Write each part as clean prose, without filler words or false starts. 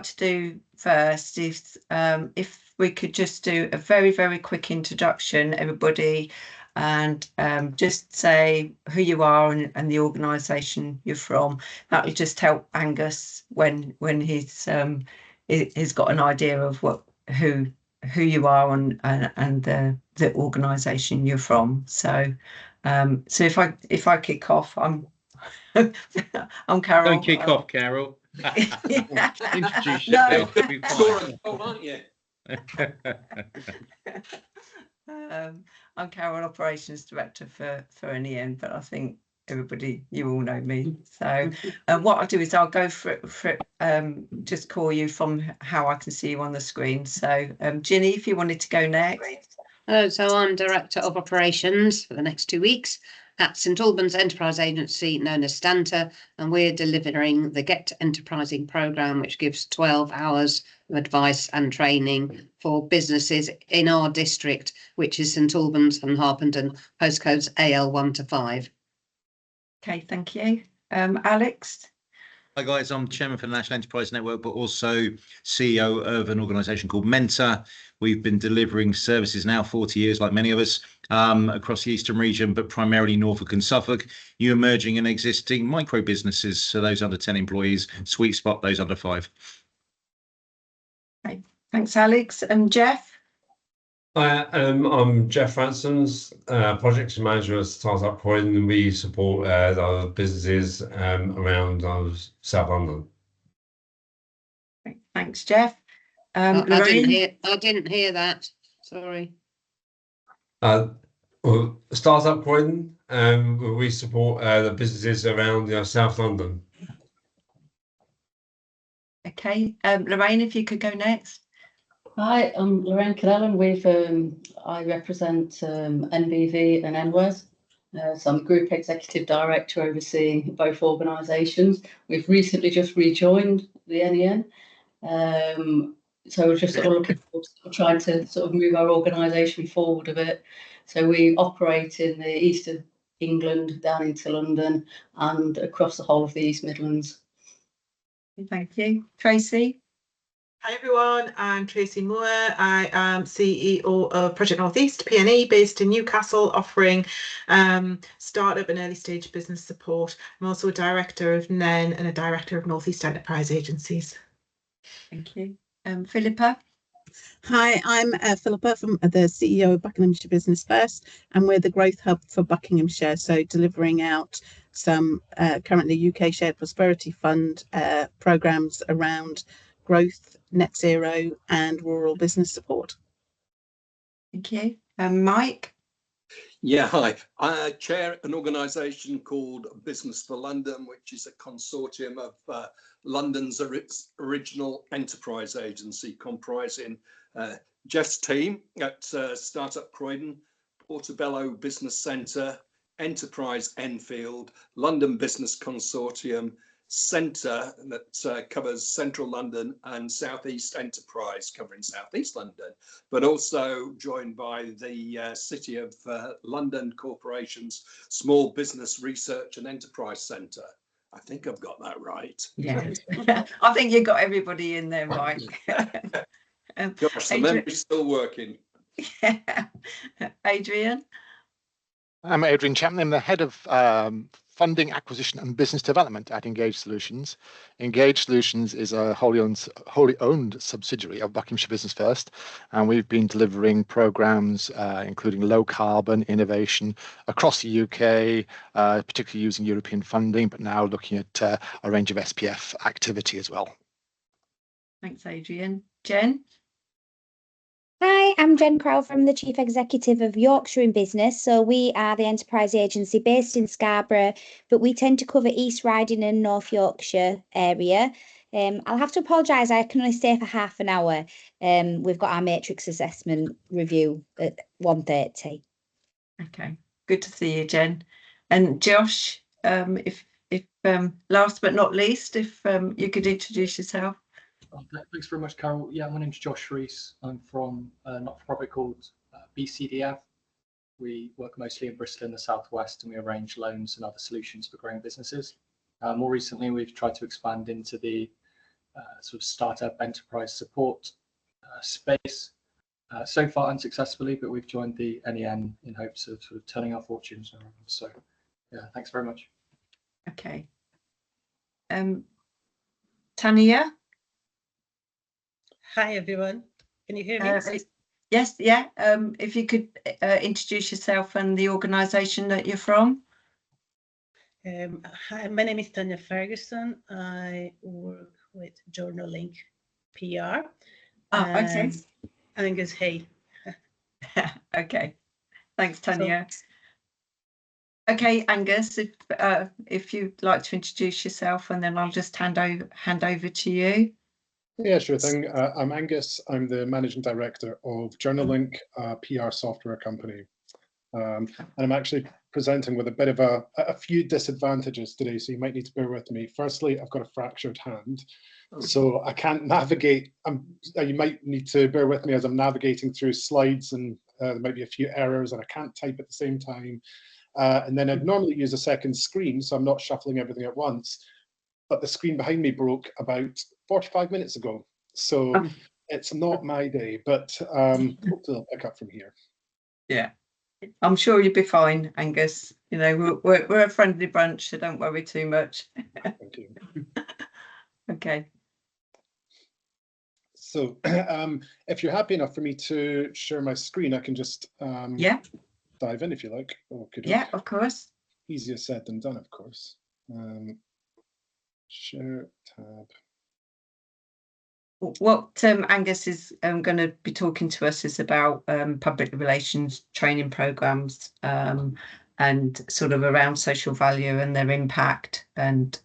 to do first is if we could just do a very, very quick introduction, everybody, and just say who you are and the organisation you're from. That will just help Angus when he's got an idea of who you are and the organisation you're from. So if I kick off, I'm Carol. Don't kick off, Carol. Introduce No. yourself. It'll be fine. Aren't you? I'm Carol, Operations Director for NEN, but I think you all know me. So what I'll do is I'll go for just call you from how I can see you on the screen. So Ginny, if you wanted to go next. So I'm Director of Operations for the next 2 weeks at St Albans Enterprise Agency, known as Stanta, and we're delivering the Get Enterprising programme, which gives 12 hours of advice and training for businesses in our district, which is St Albans and Harpenden, postcodes AL1 to 5. Okay, thank you. Alex? Hi guys, I'm Chairman for the National Enterprise Network, but also CEO of an organisation called Mentor. We've been delivering services now 40 years, like many of us, across the Eastern region, but primarily Norfolk and Suffolk. New emerging and existing micro businesses, so those under 10 employees, sweet spot those under 5. Okay, thanks, Alex. Jeff? Hi, I'm Jeff Ransons, Project Manager at Startup Croydon, and we support the businesses around South London. Thanks, Jeff. I didn't hear that. Sorry. Startup Croydon, we support the businesses around South London. Okay, Lorraine, if you could go next. Hi, I'm Lorraine Canellan. I represent NBV and NWES. So I'm Group Executive Director overseeing both organisations. We've recently just rejoined the NEN. So we're just sort of looking forward to trying to sort of move our organisation forward a bit. So we operate in the east of England, down into London, and across the whole of the East Midlands. Thank you. Tracy? Hi everyone, I'm Tracy Moore. I am CEO of Project Northeast PNE, based in Newcastle, offering startup and early stage business support. I'm also a director of NEN and a director of Northeast Enterprise Agencies. Thank you. Philippa? Hi, I'm Philippa, from the CEO of Buckinghamshire Business First, and we're the growth hub for Buckinghamshire, so delivering out some currently UK Shared Prosperity Fund programmes around growth, net zero and rural business support. Thank you. Mike? Yeah, hi. I chair an organisation called Business for London, which is a consortium of London's original enterprise agency, comprising Jeff's team at Startup Croydon, Portobello Business Centre, Enterprise Enfield, London Business Consortium, Centre that covers Central London, and Southeast Enterprise covering Southeast London, but also joined by the City of London Corporation's Small Business Research and Enterprise Centre. I think I've got that right. Yeah, I think you got everybody in there, Mike. Gosh, the memory's still working. Yeah. Adrian? I'm Adrian Chapman. I'm the head of funding, acquisition and business development at Engage Solutions. Engage Solutions is a wholly owned subsidiary of Buckinghamshire Business First, and we've been delivering programs including low carbon innovation across the UK, particularly using European funding, but now looking at a range of SPF activity as well. Thanks, Adrian. Jen? Hi, I'm Jen Crowell from the Chief Executive of Yorkshire in Business. So we are the enterprise agency based in Scarborough, but we tend to cover East Riding and North Yorkshire area. I'll have to apologise, I can only stay for half an hour. We've got our matrix assessment review at 1:30. Okay, good to see you, Jen. And Josh, if last but not least, if you could introduce yourself. Thanks very much, Carol. Yeah, my name's Josh Rees. I'm from a not-for-profit called BCDF. We work mostly in Bristol in the southwest, and we arrange loans and other solutions for growing businesses. More recently, we've tried to expand into the sort of startup enterprise support space. So far unsuccessfully, but we've joined the NEN in hopes of sort of turning our fortunes around. So yeah, thanks very much. Okay. Tania? Hi everyone, can you hear me? Yes, yeah. If you could introduce yourself and the organisation that you're from. Hi, my name is Tanya Ferguson. I work with JournalLink PR. Okay. Angus, hey. Okay. Thanks, Tanya. Okay, Angus, if you'd like to introduce yourself, and then I'll just hand over to you. Yeah, sure thing. I'm Angus. I'm the managing director of JournalLink, a PR software company. And I'm actually presenting with a bit of a few disadvantages today, so you might need to bear with me. Firstly, I've got a fractured hand, so I can't navigate. You might need to bear with me as I'm navigating through slides, and there might be a few errors, and I can't type at the same time. And then I'd normally use a second screen, so I'm not shuffling everything at once. But the screen behind me broke about 45 minutes ago, so it's not my day, but hopefully I'll pick up from here. Yeah, I'm sure you'll be fine, Angus. You know, we're a friendly bunch, so don't worry too much. Thank you. Okay. So if you're happy enough for me to share my screen, I can just dive in if you like. Okay, yeah, of course. Easier said than done, of course. Share tab. What Angus is going to be talking to us is about public relations training programs and sort of around social value and their impact, and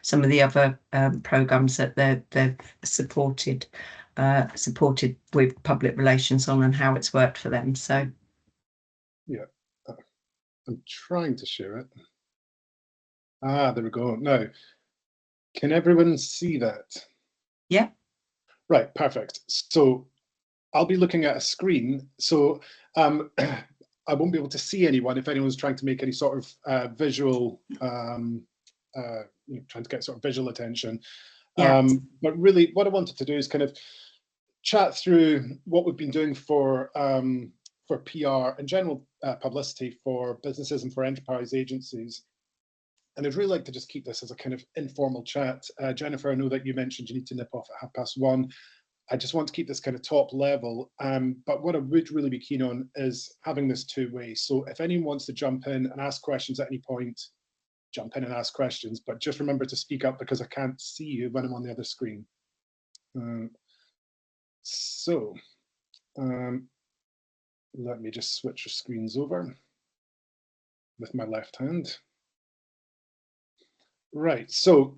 some of the other programs that they've supported with public relations on, and how it's worked for them. So yeah, I'm trying to share it. There we go. Now, can everyone see that? Yeah. Right, perfect. So I'll be looking at a screen. So I won't be able to see anyone if anyone's trying to make any sort of visual, trying to get sort of visual attention. Yeah. But really what I wanted to do is kind of chat through what we've been doing for PR and general publicity for businesses and for enterprise agencies. And I'd really like to just keep this as a kind of informal chat. Jennifer, I know that you mentioned you need to nip off at 1:30. I just want to keep this kind of top level. But what I would really be keen on is having this two-way. So if anyone wants to jump in and ask questions at any point, jump in and ask questions. But just remember to speak up, because I can't see you when I'm on the other screen. Let me just switch your screens over with my left hand. Right, so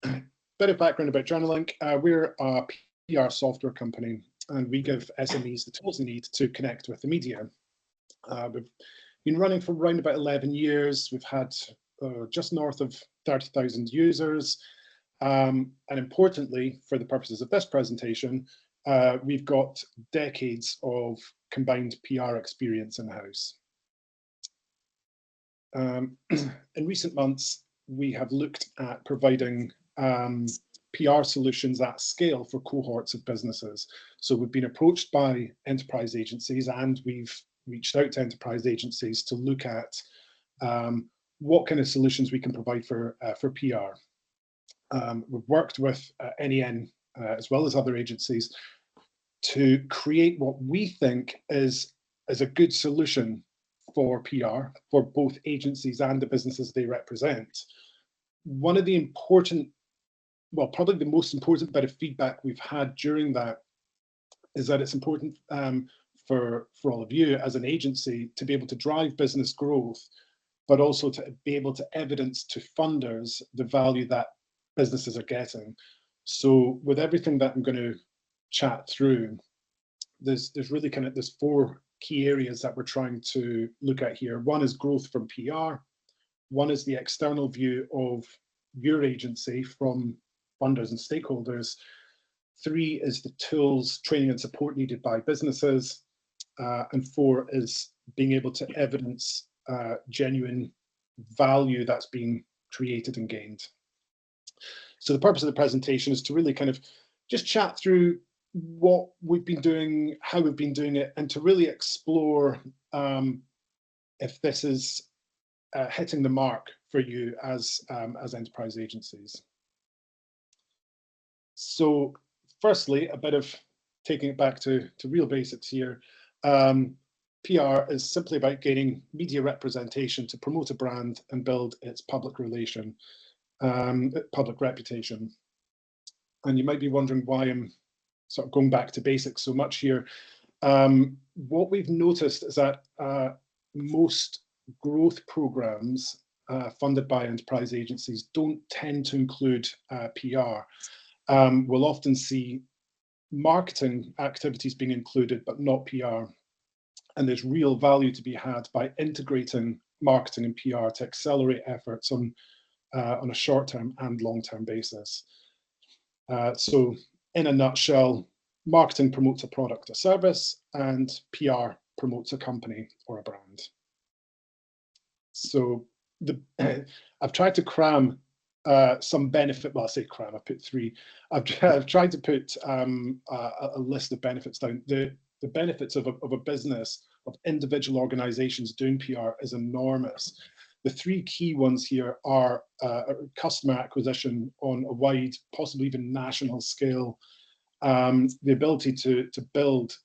bit of background about JournalLink. We're a PR software company, and we give SMEs the tools they need to connect with the media. We've been running for around about 11 years. We've had just north of 30,000 users. And importantly, for the purposes of this presentation, we've got decades of combined PR experience in-house. In recent months, we have looked at providing PR solutions at scale for cohorts of businesses. So we've been approached by enterprise agencies, and we've reached out to enterprise agencies to look at what kind of solutions we can provide for PR. We've worked with NEN as well as other agencies to create what we think is a good solution for PR for both agencies and the businesses they represent. One of the important, well, probably the most important bit of feedback we've had during that is that it's important for all of you as an agency to be able to drive business growth, but also to be able to evidence to funders the value that businesses are getting. So with everything that I'm going to chat through, there's really kind of there's four key areas that we're trying to look at here. One is growth from PR. One is the external view of your agency from funders and stakeholders. 3 is the tools, training and support needed by businesses. And 4 is being able to evidence genuine value that's being created and gained. So the purpose of the presentation is to really kind of just chat through what we've been doing, how we've been doing it, and to really explore if this is hitting the mark for you as enterprise agencies. So firstly, a bit of taking it back to real basics here. PR is simply about gaining media representation to promote a brand and build its public reputation. And you might be wondering why I'm sort of going back to basics so much here. What we've noticed is that most growth programs funded by enterprise agencies don't tend to include PR. We'll often see marketing activities being included, but not PR. And there's real value to be had by integrating marketing and PR to accelerate efforts on a short-term and long-term basis. So in a nutshell, marketing promotes a product or service, and PR promotes a company or a brand. So I've tried to cram some benefit, well, I say cram, I put 3. I've tried to put a list of benefits down. The benefits of a business, of individual organizations doing PR is enormous. The 3 key ones here are customer acquisition on a wide, possibly even national scale, the ability to build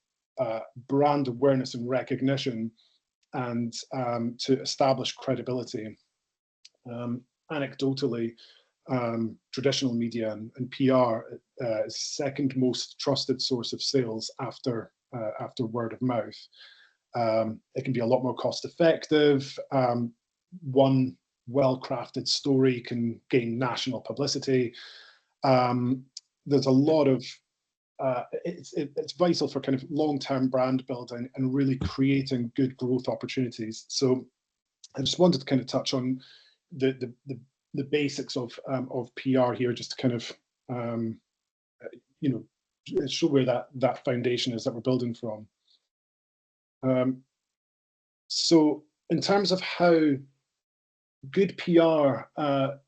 brand awareness and recognition, and to establish credibility. Anecdotally, traditional media and PR is the second most trusted source of sales after word of mouth. It can be a lot more cost effective. One well-crafted story can gain national publicity. There's a lot of it's vital for kind of long-term brand building and really creating good growth opportunities. So I just wanted to kind of touch on the basics of PR here, just to kind of show where that foundation is that we're building from. So in terms of how good PR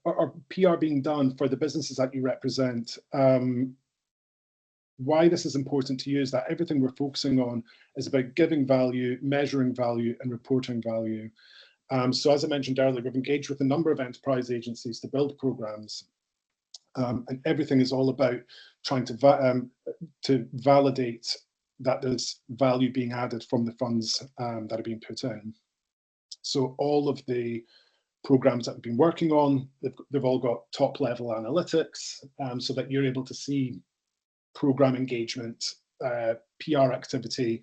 or PR being done for the businesses that you represent, why this is important to you is that everything we're focusing on is about giving value, measuring value, and reporting value. So as I mentioned earlier, we've engaged with a number of enterprise agencies to build programs, and everything is all about trying to validate that there's value being added from the funds that are being put in. So all of the programs that we've been working on, they've all got top-level analytics, so that you're able to see program engagement, PR activity,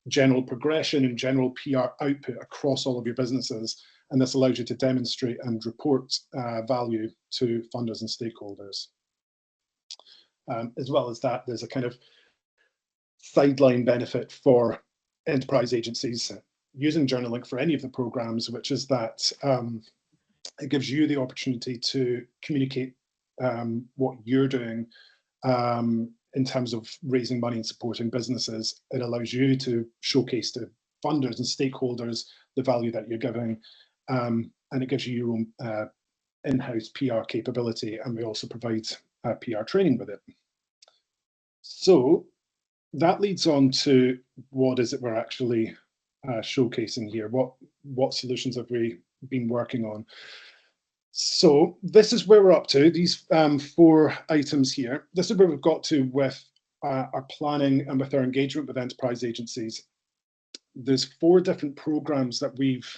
general progression, and general PR output across all of your businesses. And this allows you to demonstrate and report value to funders and stakeholders. As well as that, there's a kind of sideline benefit for enterprise agencies using JournalLink for any of the programs, which is that it gives you the opportunity to communicate what you're doing in terms of raising money and supporting businesses. It allows you to showcase to funders and stakeholders the value that you're giving, and it gives you your own in-house PR capability, and we also provide PR training with it. So that leads on to what is it we're actually showcasing here? What solutions have we been working on? So this is where we're up to, these 4 items here. This is where we've got to with our planning and with our engagement with enterprise agencies. There's 4 different programs that we've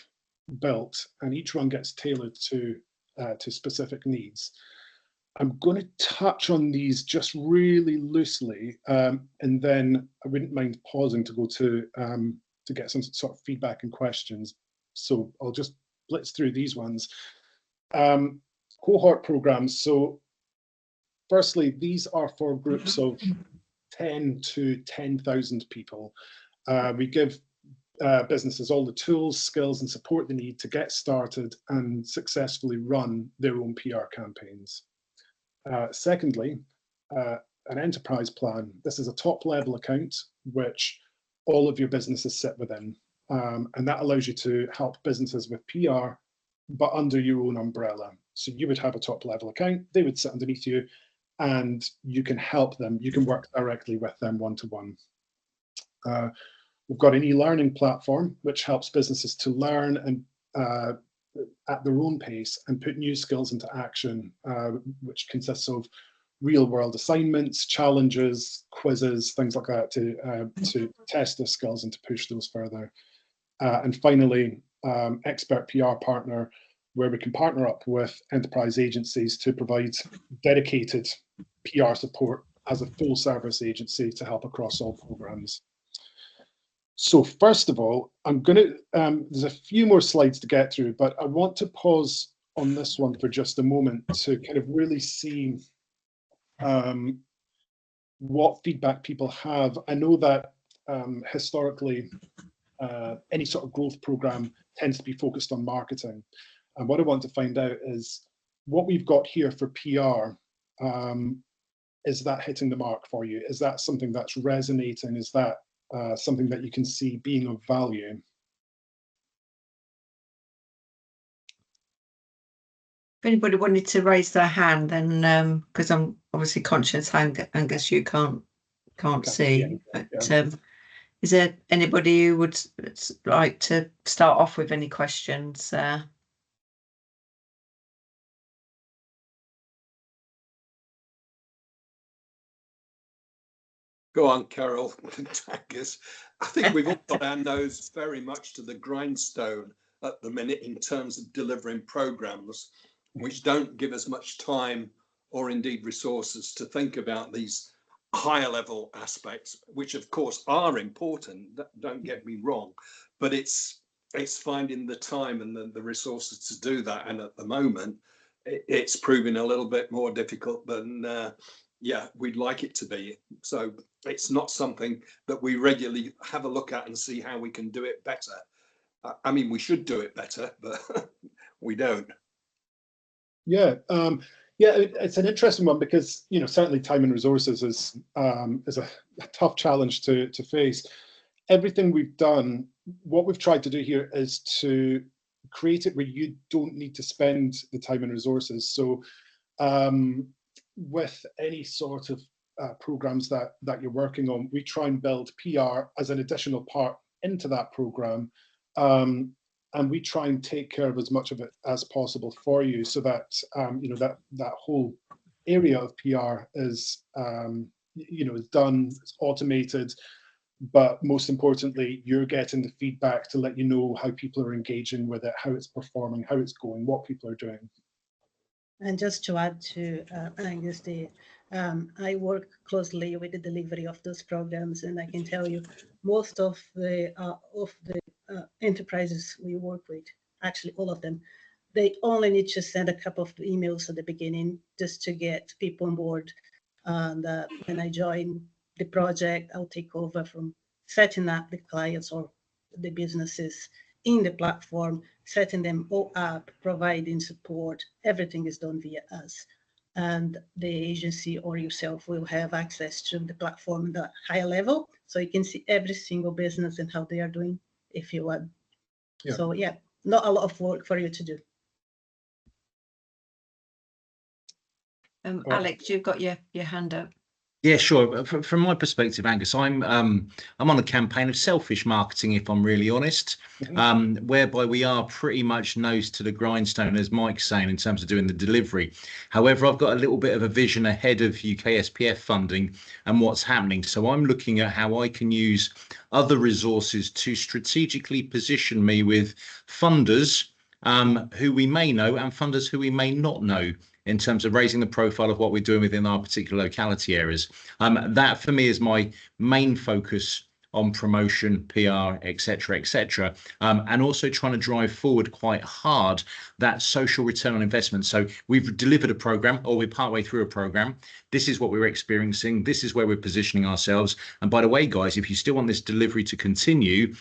built, and each one gets tailored to specific needs. I'm going to touch on these just really loosely, and then I wouldn't mind pausing to go to get some sort of feedback and questions. So I'll just blitz through these ones. Cohort programs. So firstly, these are for groups of 10 to 10,000 people. We give businesses all the tools, skills, and support they need to get started and successfully run their own PR campaigns. Secondly, an enterprise plan. This is a top-level account which all of your businesses sit within, and that allows you to help businesses with PR, but under your own umbrella. So you would have a top level account, they would sit underneath you, and you can help them. You can work directly with them one-to-one. We've got an e-learning platform which helps businesses to learn and at their own pace and put new skills into action, which consists of real-world assignments, challenges, quizzes, things like that to test their skills and to push those further. And finally, expert PR partner, where we can partner up with enterprise agencies to provide dedicated PR support as a full service agency to help across all programs. So first of all, I'm going to, there's a few more slides to get through, but I want to pause on this one for just a moment to kind of really see what feedback people have. I know that historically, any sort of growth program tends to be focused on marketing. And what I want to find out is what we've got here for PR, is that hitting the mark for you? Is that something that's resonating? Is that something that you can see being of value? If anybody wanted to raise their hand, then because I'm obviously conscious, Angus, you can't see. But is there anybody who would like to start off with any questions? Go on, Carol. Angus. I think we've all got our nose very much to the grindstone at the minute in terms of delivering programs, which don't give us much time or indeed resources to think about these higher level aspects, which of course are important, don't get me wrong, but it's finding the time and the resources to do that. And at the moment, it's proving a little bit more difficult than yeah, we'd like it to be. So it's not something that we regularly have a look at and see how we can do it better. I mean, we should do it better, but we don't. Yeah, yeah, it's an interesting one because, you know, certainly time and resources is a tough challenge to face. Everything we've done, what we've tried to do here is to create it where you don't need to spend the time and resources. So with any sort of programs that you're working on, we try and build PR as an additional part into that program. And we try and take care of as much of it as possible for you, so that you know, that whole area of PR is you know, is done, it's automated, but most importantly, you're getting the feedback to let you know how people are engaging with it, how it's performing, how it's going, what people are doing. And just to add to Angus, I work closely with the delivery of those programs, and I can tell you most of the enterprises we work with, actually all of them, they only need to send a couple of emails at the beginning just to get people on board. And when I join the project, I'll take over from setting up the clients or the businesses in the platform, setting them all up, providing support. Everything is done via us. And the agency or yourself will have access to the platform at the higher level. So you can see every single business and how they are doing if you want. Yeah. So yeah, not a lot of work for you to do. Alex, you've got your hand up. Yeah, sure. From my perspective, Angus, I'm on a campaign of selfish marketing, if I'm really honest, whereby we are pretty much nose to the grindstone, as Mike's saying, in terms of doing the delivery. However, I've got a little bit of a vision ahead of UK SPF funding and what's happening. So I'm looking at how I can use other resources to strategically position me with funders who we may know and funders who we may not know, in terms of raising the profile of what we're doing within our particular locality areas. That for me is my main focus on promotion, PR, etc., and also trying to drive forward quite hard that social return on investment. So we've delivered a program, or we're partway through a program. This is what we're experiencing. This is where we're positioning ourselves. And by the way, guys, if you still want this delivery to continue,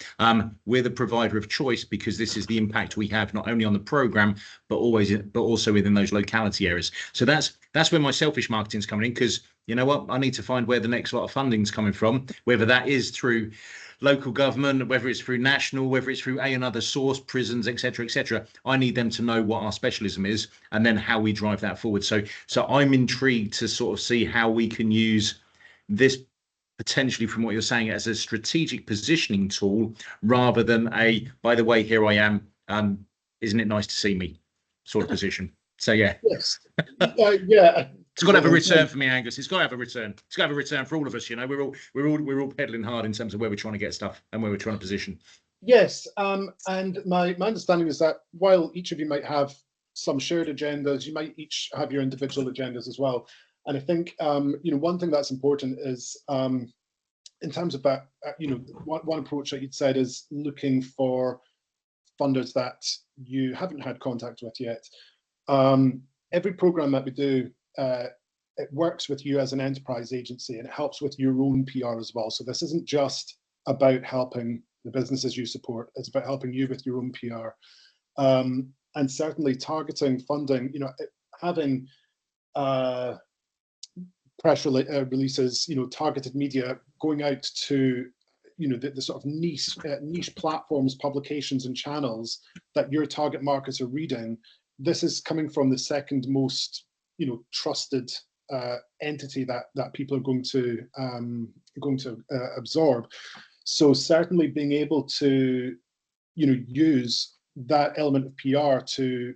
we're the provider of choice, because this is the impact we have not only on the program, but also within those locality areas. So that's where my selfish marketing is coming in, because you know what? I need to find where the next lot of funding is coming from, whether that is through local government, whether it's through national, whether it's through another source, prisons, etc., etc. I need them to know what our specialism is and then how we drive that forward. So I'm intrigued to sort of see how we can use this potentially, from what you're saying, as a strategic positioning tool rather than a, by the way, here I am, isn't it nice to see me sort of position. So yeah. Yes. Yeah. It's got to have a return for me, Angus. It's got to have a return. It's got to have a return for all of us. You know, we're all pedaling hard in terms of where we're trying to get stuff and where we're trying to position. Yes, and my understanding is that while each of you might have some shared agendas, you might each have your individual agendas as well. And I think one thing that's important is in terms of that, one approach that you'd said is looking for funders that you haven't had contact with yet. Every program that we do, it works with you as an enterprise agency, and it helps with your own PR as well. So this isn't just about helping the businesses you support, it's about helping you with your own PR. And certainly targeting funding, having press releases, targeted media, going out to the sort of niche platforms, publications and channels that your target markets are reading. This is coming from the second most trusted entity that people are going to absorb. So certainly being able to use that element of PR to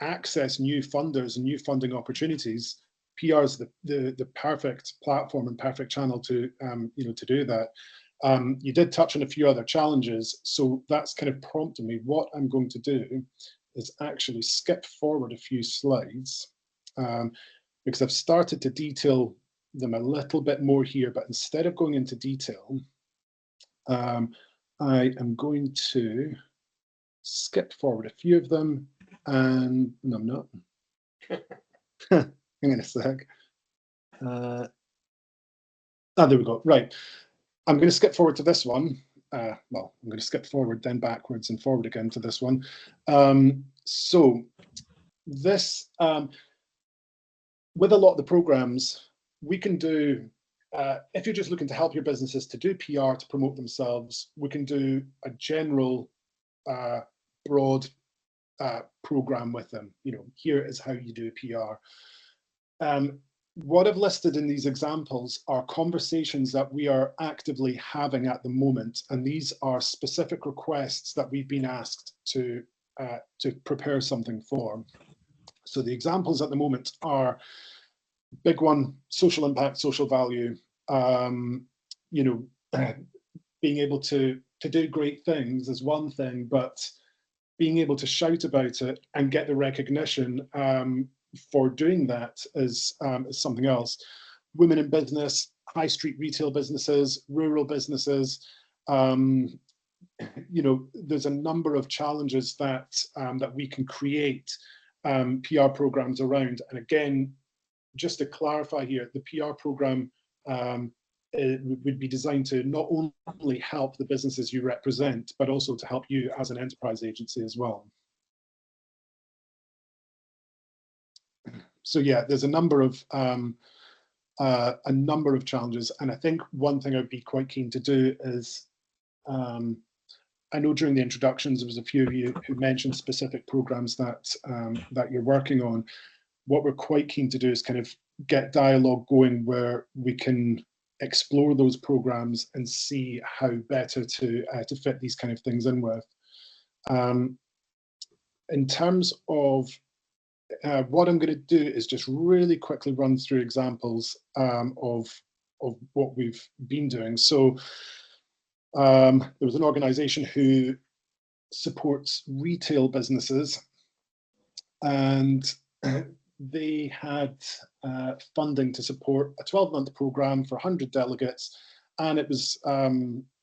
access new funders and new funding opportunities. PR is the perfect platform and perfect channel to to do that. You did touch on a few other challenges, so that's kind of prompted me. What I'm going to do is actually skip forward a few slides because I've started to detail them a little bit more here, but instead of going into detail, I am going to skip forward a few of them, and no, I'm not. Hang on a sec. There we go. Right. I'm going to skip forward to this one. Well, I'm going to skip forward, then backwards and forward again to this one. So this, with a lot of the programs, we can do, if you're just looking to help your businesses to do PR, to promote themselves, we can do a general, broad program with them. Here is how you do PR. What I've listed in these examples are conversations that we are actively having at the moment, and these are specific requests that we've been asked to prepare something for. So the examples at the moment are big one: social impact, social value. Being able to do great things is one thing, but being able to shout about it and get the recognition for doing that is something else. Women in business, high street retail businesses, rural businesses. There's a number of challenges that we can create PR programs around. And again, just to clarify here, the PR program would be designed to not only help the businesses you represent, but also to help you as an enterprise agency as well. So yeah, there's a number of challenges, and I think one thing I'd be quite keen to do is, I know during the introductions there was a few of you who mentioned specific programs that that you're working on. What we're quite keen to do is kind of get dialogue going where we can explore those programs and see how better to fit these kind of things in with. In terms of what I'm going to do is just really quickly run through examples of what we've been doing. So there was an organization who supports retail businesses, and they had funding to support a 12-month program for 100 delegates, and it was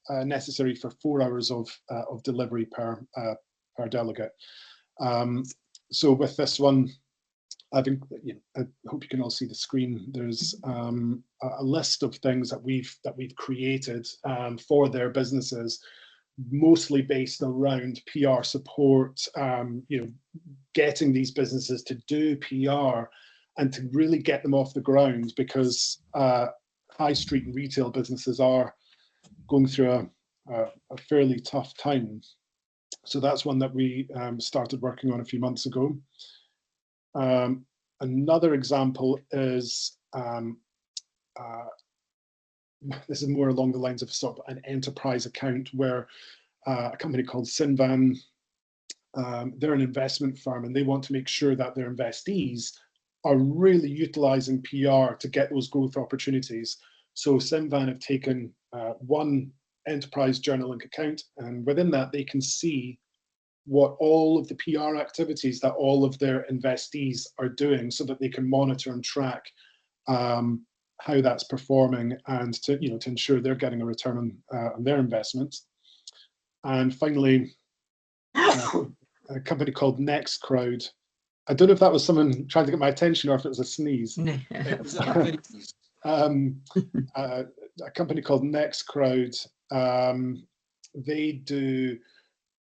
necessary for 4 hours of delivery per delegate. So with this one, I hope you can all see the screen. There's a list of things that we've created for their businesses, mostly based around PR support, getting these businesses to do PR and to really get them off the ground, because high street and retail businesses are going through a fairly tough time. So that's one that we started working on a few months ago. Another example is, this is more along the lines of sort of an enterprise account, where a company called Sinvan, they're an investment firm, and they want to make sure that their investees are really utilizing PR to get those growth opportunities. So Sinvan have taken one enterprise journal-link account, and within that they can see what all of the PR activities that all of their investees are doing, so that they can monitor and track how that's performing, and to ensure they're getting a return on their investments. And finally, a company called Nextcrowd. I don't know if that was someone trying to get my attention or if it was a sneeze. A company called Nextcrowd. They do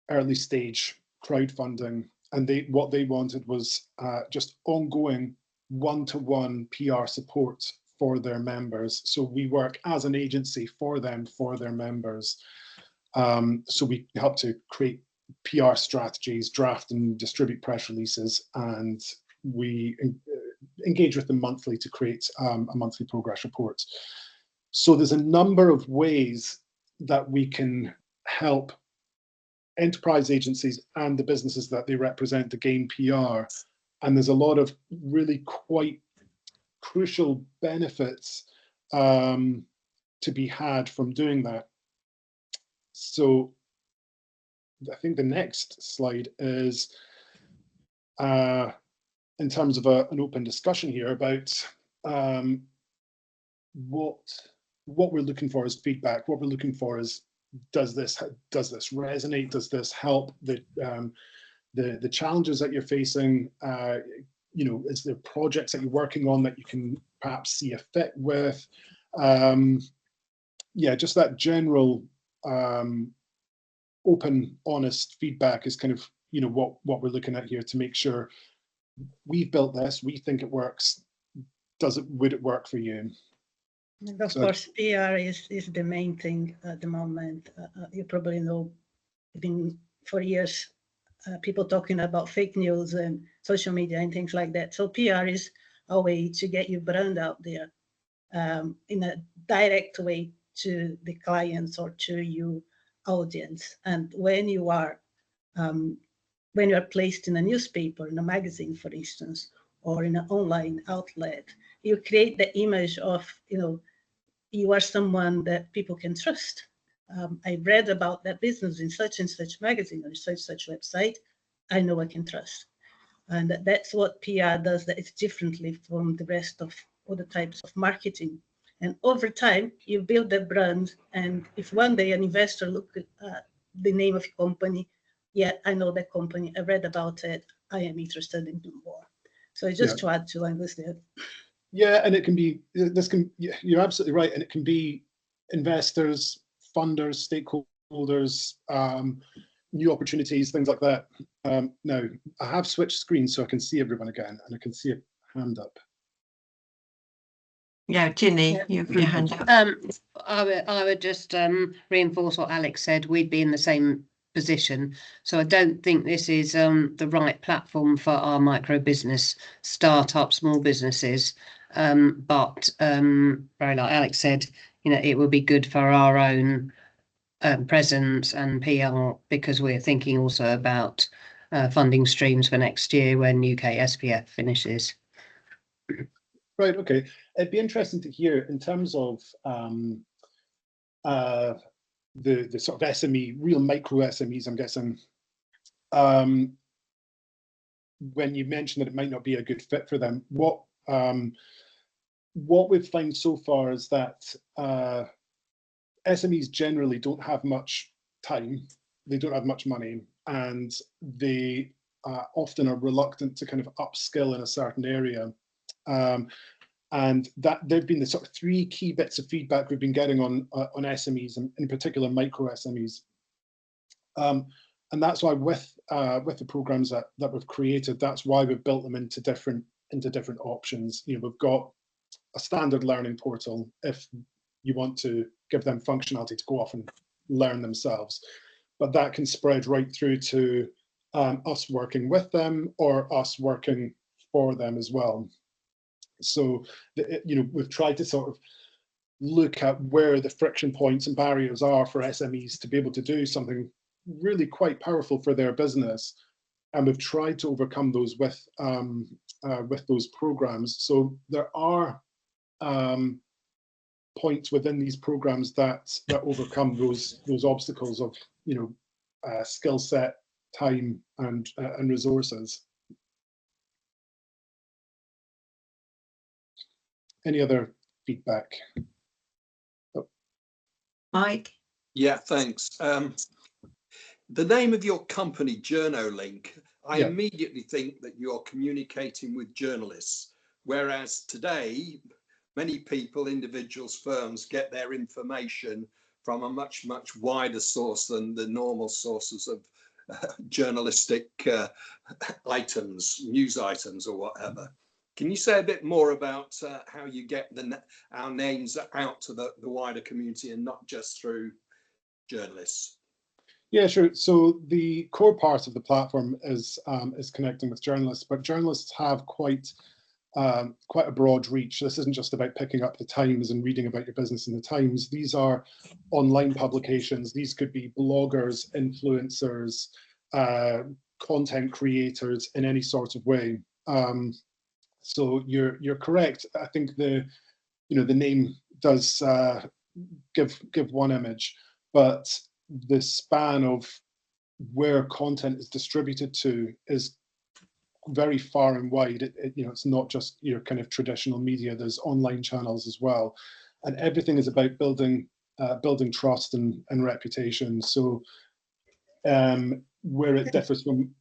early stage crowdfunding, and what they wanted was just ongoing one-to-one PR support for their members. So we work as an agency for them, for their members. So we help to create PR strategies, draft and distribute press releases, and we engage with them monthly to create a monthly progress report. So there's a number of ways that we can help enterprise agencies and the businesses that they represent to gain PR. And there's a lot of really quite crucial benefits to be had from doing that. So I think the next slide is in terms of an open discussion here about what we're looking for as feedback. What we're looking for is, does this resonate? Does this help the challenges that you're facing? Is there projects that you're working on that you can perhaps see a fit with? Yeah, just that general open, honest feedback is kind of what we're looking at here, to make sure we've built this, we think it works. Would it work for you? And of course, PR is the main thing at the moment. You probably know, been for years, people talking about fake news and social media and things like that. So PR is a way to get your brand out there in a direct way to the clients or to your audience. And when you are placed in a newspaper, in a magazine, for instance, or in an online outlet, you create the image of, you are someone that people can trust. I read about that business in such and such magazine or such website. I know I can trust. And that's what PR does, that it's differently from the rest of other types of marketing. And over time, you build a brand. And if one day an investor looks at the name of a company, yeah, I know that company, I read about it, I am interested in doing more. So just to add to Angus there. Yeah, and it can be, you're absolutely right. And it can be investors, funders, stakeholders, new opportunities, things like that. Now, I have switched screens so I can see everyone again, and I can see a hand up. Yeah, Ginny, you have your hand up. I would just reinforce what Alex said. We'd be in the same position. So I don't think this is the right platform for our micro business, startup, small businesses. But very like Alex said, it would be good for our own presence and PR, because we're thinking also about funding streams for next year when UK SPF finishes. Right, okay. It'd be interesting to hear in terms of the sort of SME, real micro SMEs, I'm guessing, when you mentioned that it might not be a good fit for them, what we've found so far is that SMEs generally don't have much time, they don't have much money, and they often are reluctant to kind of upskill in a certain area. And that there've been the sort of 3 key bits of feedback we've been getting on SMEs, and in particular micro SMEs. And that's why with the programs that we've created, that's why we've built them into different options. We've got a standard learning portal if you want to give them functionality to go off and learn themselves. But that can spread right through to us working with them or us working for them as well. So, we've tried to sort of look at where the friction points and barriers are for SMEs to be able to do something really quite powerful for their business, and we've tried to overcome those with those programs. So there are points within these programs that overcome those obstacles of skill set, time, and resources. Any other feedback? Mike? Yeah, thanks. The name of your company, JournoLink, I immediately think that you're communicating with journalists, whereas today, many people, individuals, firms get their information from a much, much wider source than the normal sources of journalistic items, news items or whatever. Can you say a bit more about how you get our names out to the wider community and not just through journalists? Yeah, sure. So the core part of the platform is connecting with journalists, but journalists have quite a broad reach. This isn't just about picking up the Times and reading about your business in the Times. These are online publications. These could be bloggers, influencers, content creators in any sort of way. So you're correct. I think the name does give one image, but the span of where content is distributed to is very far and wide. It's not just your kind of traditional media. There's online channels as well, and everything is about building trust and reputation. So where it differs from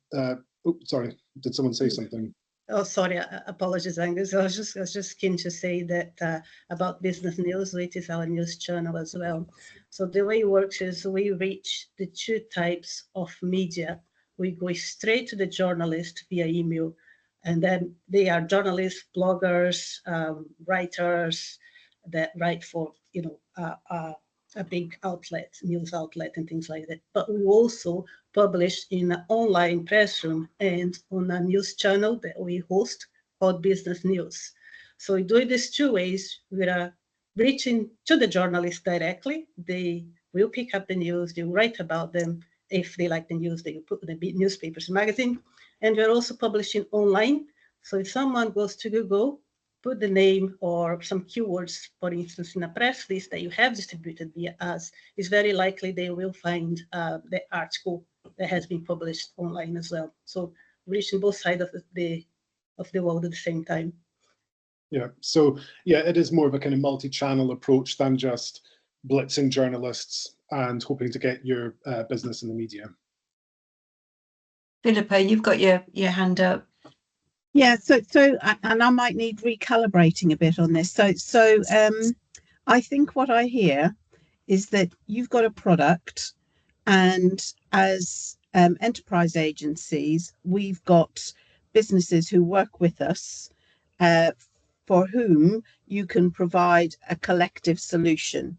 sorry, did someone say something? Oh, sorry, apologies, Angus. I was just keen to say that about business news, which is our news channel as well. So the way it works is we reach the two types of media. We go straight to the journalist via email, and then they are journalists, bloggers, writers that write for a big outlet, news outlet, and things like that. But we also publish in an online press room and on a news channel that we host called Business News. So we do it these two ways. We are reaching to the journalists directly. They will pick up the news, they will write about them. If they like the news, they will put in the newspapers and magazine. And we're also publishing online. So if someone goes to Google, put the name or some keywords, for instance, in a press list that you have distributed via us, it's very likely they will find the article that has been published online as well. So reaching both sides of the world at the same time. Yeah, so yeah, it is more of a kind of multi-channel approach than just blitzing journalists and hoping to get your business in the media. Philippa, you've got your hand up. Yeah, so and I might need recalibrating a bit on this. So I think what I hear is that you've got a product, and as enterprise agencies, we've got businesses who work with us for whom you can provide a collective solution.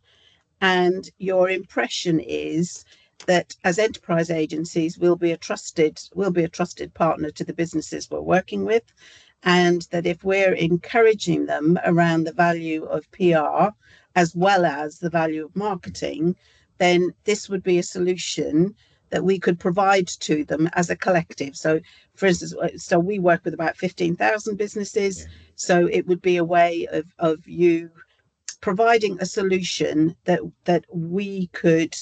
And your impression is that as enterprise agencies, we'll be a trusted partner to the businesses we're working with, and that if we're encouraging them around the value of PR as well as the value of marketing, then this would be a solution that we could provide to them as a collective. So, for instance, so we work with about 15,000 businesses. So it would be a way of you providing a solution that we could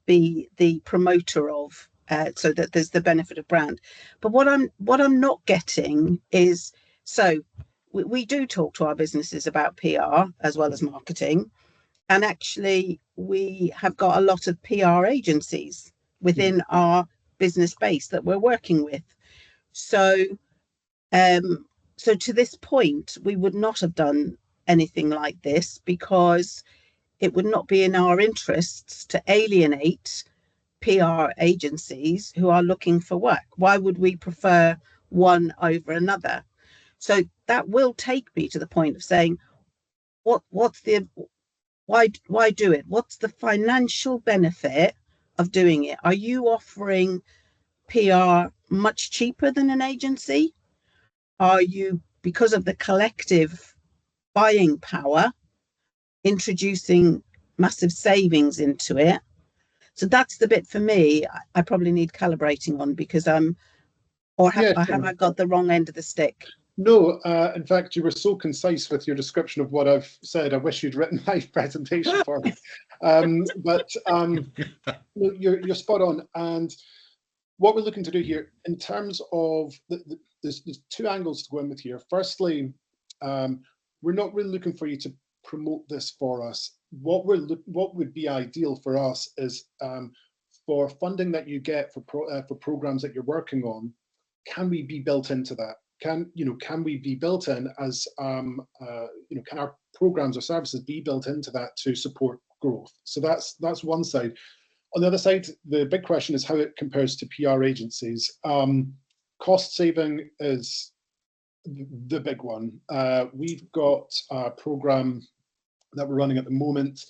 be the promoter of, so that there's the benefit of brand. But what I'm not getting is, so we do talk to our businesses about PR as well as marketing, and actually we have got a lot of PR agencies within our business base that we're working with. So so to this point, we would not have done anything like this because it would not be in our interests to alienate PR agencies who are looking for work. Why would we prefer one over another? So that will take me to the point of saying, what why do it? What's the financial benefit of doing it? Are you offering PR much cheaper than an agency? Are you, because of the collective buying power, introducing massive savings into it? So that's the bit for me I probably need calibrating on, because have I got the wrong end of the stick? No, in fact, you were so concise with your description of what I've said. I wish you'd written my presentation for me. You're spot on. And what we're looking to do here, in terms of there's two angles to go in with here. Firstly, we're not really looking for you to promote this for us. What would be ideal for us is for funding that you get for programs that you're working on. Can we be built into that? Can we be built in as can our programs or services be built into that to support growth? So that's one side. On the other side, the big question is how it compares to PR agencies. Cost saving is the big one. We've got a program that we're running at the moment.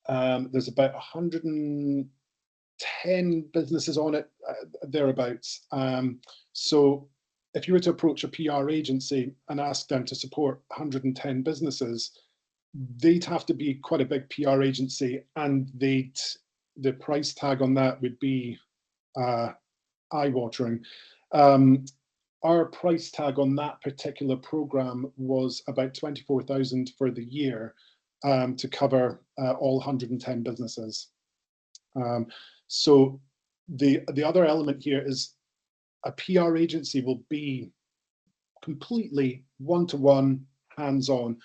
There's about 110 businesses on it, thereabouts. So if you were to approach a PR agency and ask them to support 110 businesses, they'd have to be quite a big PR agency, and the price tag on that would be eye-watering. Our price tag on that particular program was about 24,000 for the year to cover all 110 businesses. So the other element here is a PR agency will be completely one-to-one, hands-on.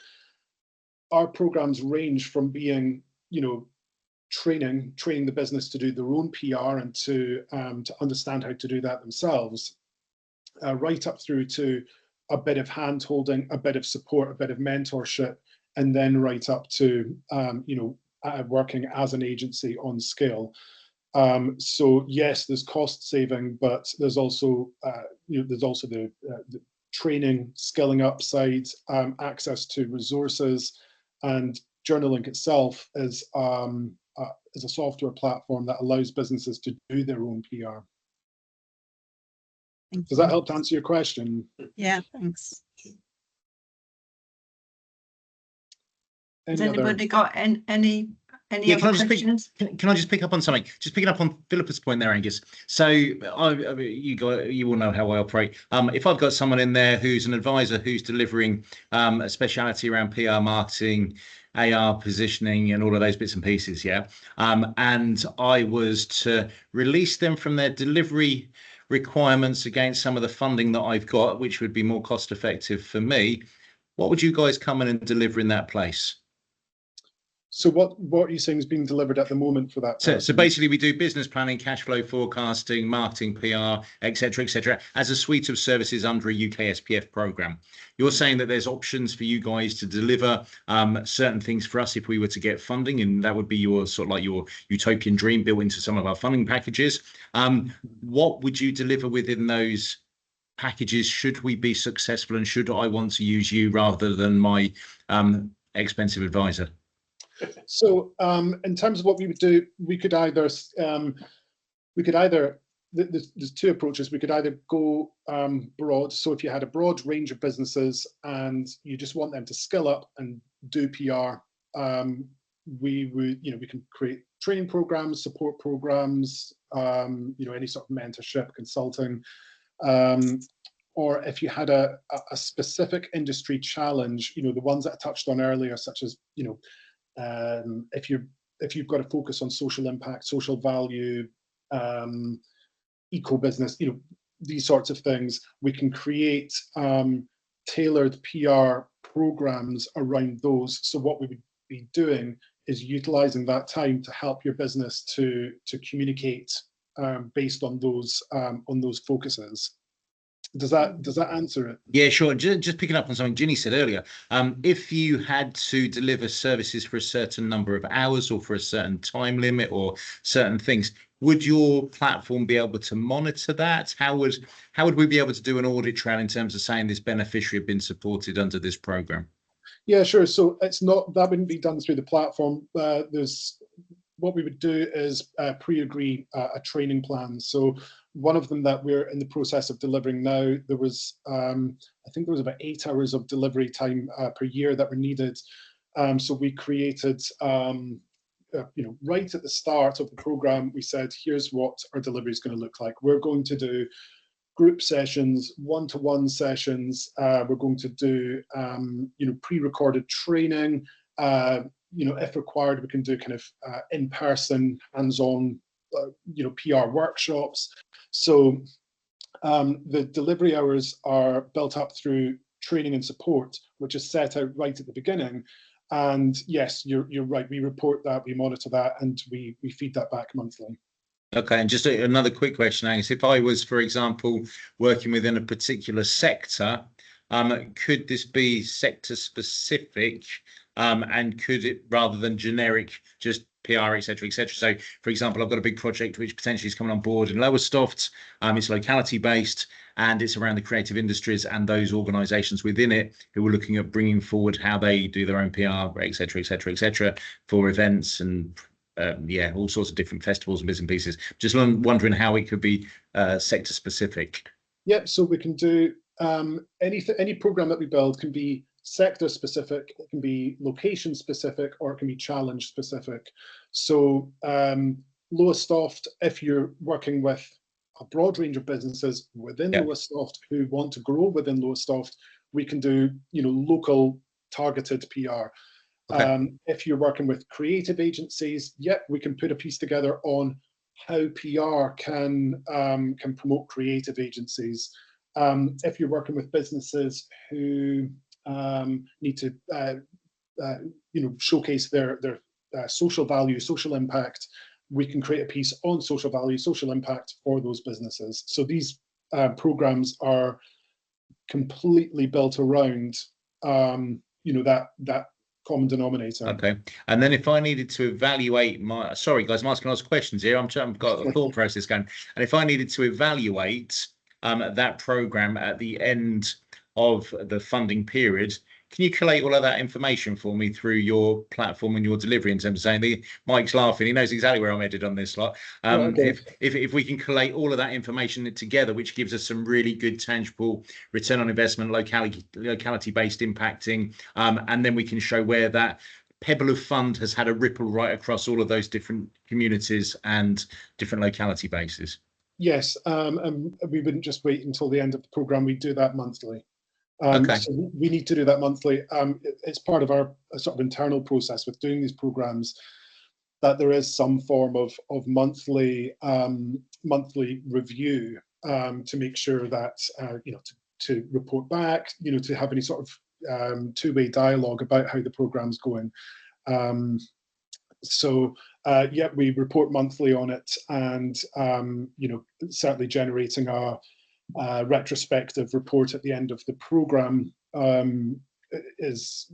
Our programs range from being, training the business to do their own PR and to understand how to do that themselves, right up through to a bit of hand-holding, a bit of support, a bit of mentorship, and then right up to working as an agency on scale. So yes, there's cost saving, but there's also the training, skilling up side, access to resources, and Journalink itself is a software platform that allows businesses to do their own PR. Does that help to answer your question? Yeah, thanks. Has anybody got any other questions? Can I just pick up on something? Just picking up on Philippa's point there, Angus. So you all know how I operate. If I've got someone in there who's an advisor who's delivering a speciality around PR marketing, AR positioning, and all of those bits and pieces, and I was to release them from their delivery requirements against some of the funding that I've got, which would be more cost effective for me, what would you guys come in and deliver in that place? So what are you saying is being delivered at the moment for that? So basically we do business planning, cash flow forecasting, marketing, PR, etc., as a suite of services under a UK SPF program. You're saying that there's options for you guys to deliver certain things for us if we were to get funding, and that would be your sort of like your utopian dream built into some of our funding packages. What would you deliver within those packages should we be successful, and should I want to use you rather than my expensive advisor? So in terms of what we would do, we could either there's two approaches. We could either go broad. So if you had a broad range of businesses and you just want them to skill up and do PR, we can create training programs, support programs, any sort of mentorship, consulting. Or if you had a specific industry challenge, the ones that I touched on earlier, such as, if you've got to focus on social impact, social value, eco business, these sorts of things, we can create tailored PR programs around those. So what we would be doing is utilizing that time to help your business to communicate based on those focuses. Does that answer it? Yeah, sure. Just picking up on something Ginny said earlier, if you had to deliver services for a certain number of hours or for a certain time limit or certain things, would your platform be able to monitor that? How would we be able to do an audit trail in terms of saying this beneficiary had been supported under this program? Yeah, sure. So it's not, that wouldn't be done through the platform. There's, what we would do is pre-agree a training plan. So one of them that we're in the process of delivering now, there was, I think there was about 8 hours of delivery time per year that were needed. So we created, right at the start of the program, we said, here's what our delivery is going to look like. We're going to do group sessions, one-to-one sessions. We're going to do, pre-recorded training. If required, we can do kind of in-person, hands-on, PR workshops. So the delivery hours are built up through training and support, which is set out right at the beginning. And yes, you're right. We report that, we monitor that, and we feed that back monthly. Okay, and just another quick question, Angus. If I was, for example, working within a particular sector, could this be sector specific, and could it, rather than generic, just PR, etc., etc. So, for example, I've got a big project which potentially is coming on board in Lowestoft. It's locality based, and it's around the creative industries and those organisations within it who are looking at bringing forward how they do their own PR, etc., etc., etc., for events and all sorts of different festivals and bits and pieces. Just wondering how it could be sector specific. Yep. So we can do any program that we build can be sector specific, it can be location specific, or it can be challenge specific. So Lowestoft, if you're working with a broad range of businesses within Lowestoft who want to grow within Lowestoft, we can do local targeted PR. Okay. If you're working with creative agencies, we can put a piece together on how PR can promote creative agencies. If you're working with businesses who need to showcase their social value, social impact, we can create a piece on social value, social impact for those businesses. So these programs are completely built around that common denominator. Okay, and then if I needed to evaluate my, sorry guys, I'm asking lots of questions here. I've got a thought process going. And if I needed to evaluate that program at the end of the funding period, can you collate all of that information for me through your platform and your delivery in terms of saying, Mike's laughing, he knows exactly where I'm headed on this lot. If we can collate all of that information together, which gives us some really good tangible return on investment, locality based impacting, and then we can show where that pebble of fund has had a ripple right across all of those different communities and different locality bases. Yes, and we wouldn't just wait until the end of the programme, we do that monthly. So we need to do that monthly. It's part of our sort of internal process with doing these programs that there is some form of monthly review to make sure that to report back, to have any sort of two-way dialogue about how the program's going. We report monthly on it, and certainly generating a retrospective report at the end of the program is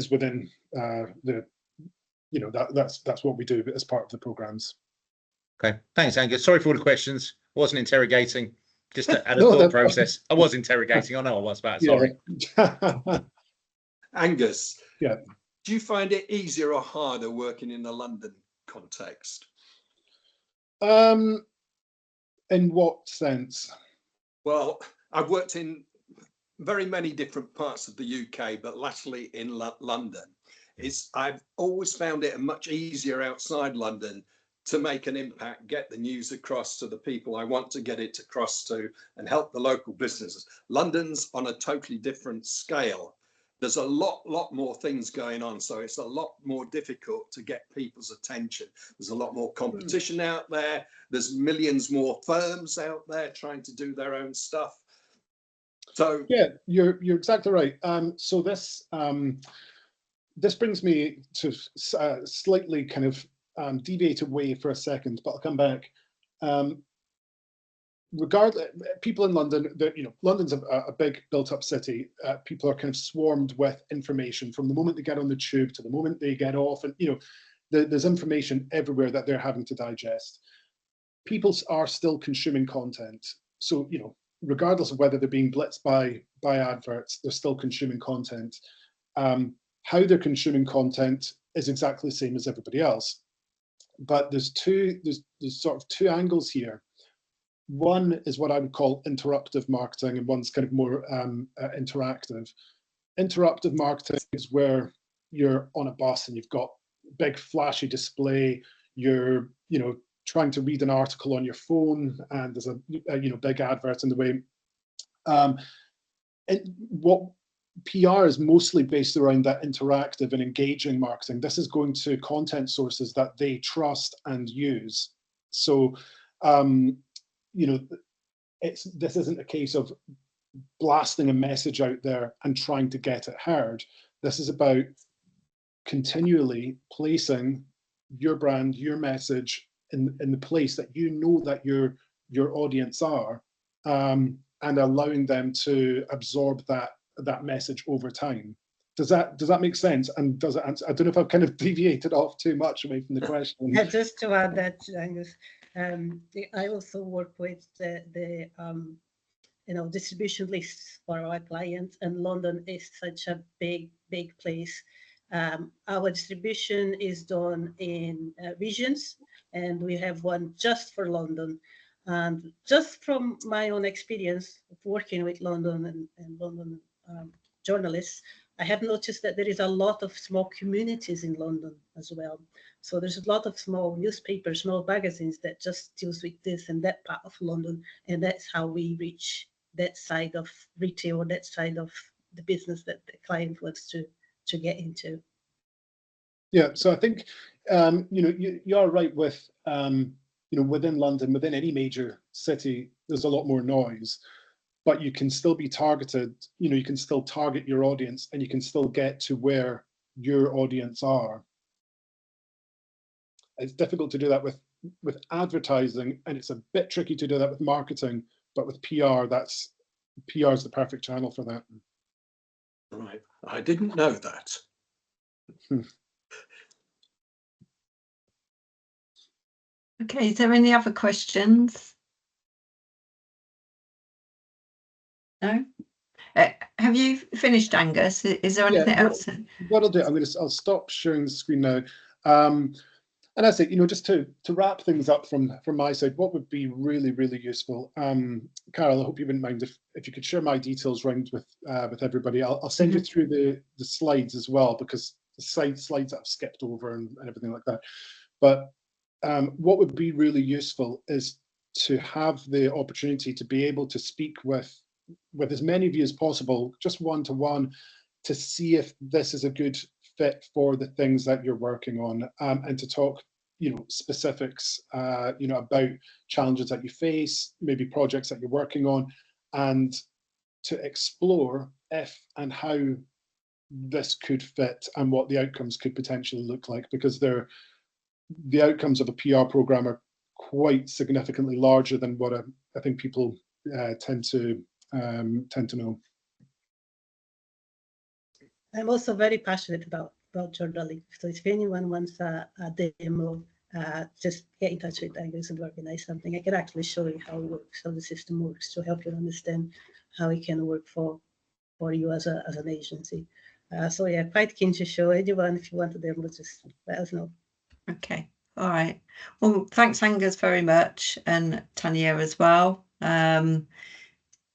within that's what we do as part of the programs. Okay, thanks, Angus. Sorry for all the questions. I wasn't interrogating, just at a thought process. I was interrogating. I know I was, but sorry. Angus, do you find it easier or harder working in a London context? In what sense? Well, I've worked in very many different parts of the UK, but lastly in London. I've always found it much easier outside London to make an impact, get the news across to the people I want to get it across to, and help the local businesses. London's on a totally different scale. There's a lot more things going on, so it's a lot more difficult to get people's attention. There's a lot more competition out there. There's millions more firms out there trying to do their own stuff. So yeah, you're exactly right. So this brings me to slightly kind of deviate away for a second, but I'll come back. Regardless, people in London, London's a big built-up city. People are kind of swarmed with information from the moment they get on the tube to the moment they get off, and there's information everywhere that they're having to digest. People are still consuming content, so regardless of whether they're being blitzed by adverts, they're still consuming content. How they're consuming content is exactly the same as everybody else, but there's sort of two angles here. One is what I would call interruptive marketing, and one's kind of more interactive. Interruptive marketing is where you're on a bus and you've got big flashy display. You're trying to read an article on your phone, and there's a big advert in the way. What PR is mostly based around that interactive and engaging marketing. This is going to content sources that they trust and use. So, this isn't a case of blasting a message out there and trying to get it heard. This is about continually placing your brand, your message in the place that you know that your audience are, and allowing them to absorb that message over time. Does that make sense? And does it answer? I don't know if I've kind of deviated off too much away from the question. Yeah, just to add that, Angus, I also work with the distribution lists for our clients, and London is such a big place. Our distribution is done in regions, and we have one just for London. And just from my own experience of working with London and London journalists, I have noticed that there is a lot of small communities in London as well. So there's a lot of small newspapers, small magazines that just deals with this and that part of London, and that's how we reach that side of retail, or that side of the business that the client wants to get into. Yeah, so I think you're right with within London, within any major city, there's a lot more noise, but you can still be targeted. You can still target your audience, and you can still get to where your audience are. It's difficult to do that with advertising, and it's a bit tricky to do that with marketing. But with PR, PR is the perfect channel for that. Right, I didn't know that. Okay, is there any other questions? No? Have you finished, Angus? Is there anything else? What I'll do, I'll stop sharing the screen now. And I say, just to wrap things up from my side, what would be really, really useful, Carol, I hope you wouldn't mind if you could share my details around with everybody. I'll send you through the slides as well, because the slides that I've skipped over and everything like that. But what would be really useful is to have the opportunity to be able to speak with as many of you as possible, just one-to-one, to see if this is a good fit for the things that you're working on, and to talk, specifics, about challenges that you face, maybe projects that you're working on, and to explore if and how this could fit and what the outcomes could potentially look like, because the outcomes of a PR program are quite significantly larger than what I think people tend to know. I'm also very passionate about journaling. So if anyone wants a demo, just get in touch with Angus and organize something. I can actually show you how it works, how the system works, to help you understand how it can work for you as an agency. So yeah, quite keen to show anyone. If you want a demo, just let us know. Okay, all right. Well, thanks, Angus, very much, and Tanya as well. Like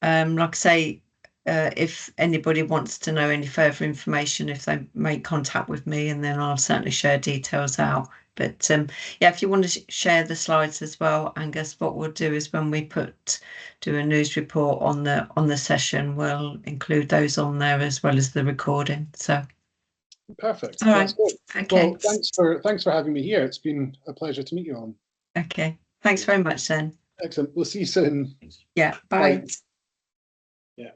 I say, if anybody wants to know any further information, if they make contact with me, and then I'll certainly share details out. But yeah, if you want to share the slides as well, Angus, what we'll do is when we do a news report on the session, we'll include those on there as well as the recording. So perfect. All right. Okay. Well, thanks for having me here. It's been a pleasure to meet you all. Okay. Thanks very much, then. Excellent. We'll see you soon. Yeah. Bye. Bye. Yeah.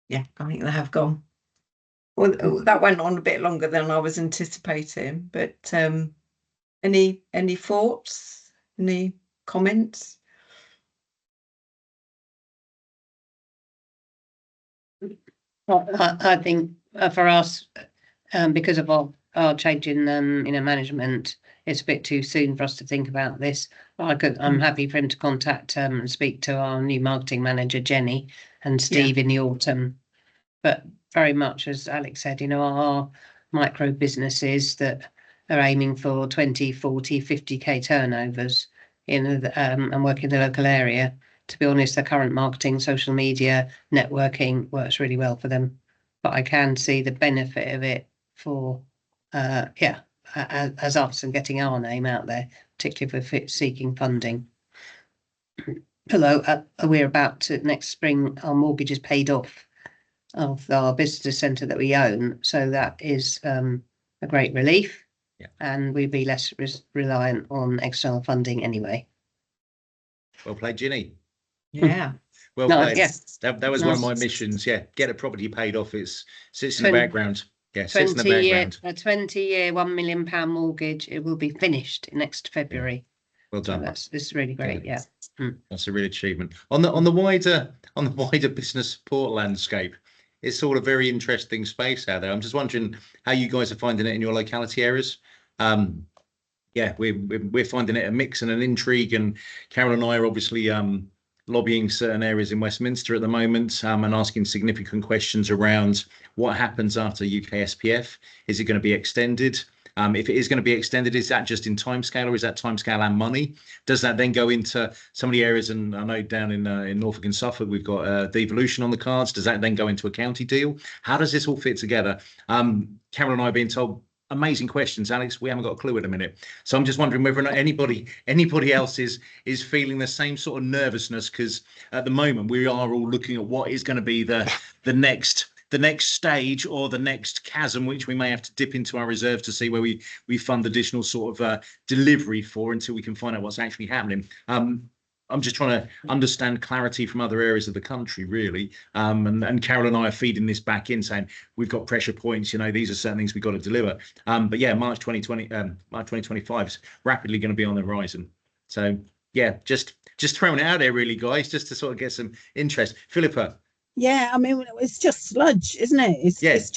Yeah, I think they have gone. Well, that went on a bit longer than I was anticipating, but any thoughts, any comments? I think for us, because of our change in management, it's a bit too soon for us to think about this. I'm happy for him to contact and speak to our new marketing manager, Jenny, and Steve in the autumn. But very much, as Alex said, our micro businesses that are aiming for 20, 40, 50k turnovers and work in the local area. To be honest, the current marketing, social media, networking works really well for them. But I can see the benefit of it for, as us and getting our name out there, particularly for seeking funding. Although we're about to, next spring, our mortgage is paid off of our visitor centre that we own. So that is a great relief. Yeah. And we'd be less reliant on external funding anyway. Well played, Ginny. Yeah. Well No, played. yeah. That was one of my missions. Yeah, get a property paid off. It sits in the background. Yeah, sits in the background. A 20-year, £1 million mortgage. It will be finished next February. Well done. So this is really great. Yeah. That's a real achievement. On the wider business support landscape, it's all a very interesting space out there. I'm just wondering how you guys are finding it in your locality areas. Yeah, we're finding it a mix and an intrigue, and Carol and I are obviously lobbying certain areas in Westminster at the moment and asking significant questions around what happens after UK SPF. Is it going to be extended? If it is going to be extended, is that just in timescale, or is that timescale and money? Does that then go into some of the areas? And I know down in Norfolk and Suffolk, we've got devolution on the cards. Does that then go into a county deal? How does this all fit together? Carol and I are being told amazing questions, Alex. We haven't got a clue at the minute. So I'm just wondering whether or not anybody else is feeling the same sort of nervousness, because at the moment we are all looking at what is going to be the next stage or the next chasm, which we may have to dip into our reserve to see where we fund additional sort of delivery for until we can find out what's actually happening. I'm just trying to understand clarity from other areas of the country, really. And Carol and I are feeding this back in, saying we've got pressure points. These are certain things we've got to deliver. But yeah, March 2025 is rapidly going to be on the horizon. So yeah, just throwing it out there, really, guys, just to sort of get some interest. Philippa. Yeah, I mean, it's just sludge, isn't it? It's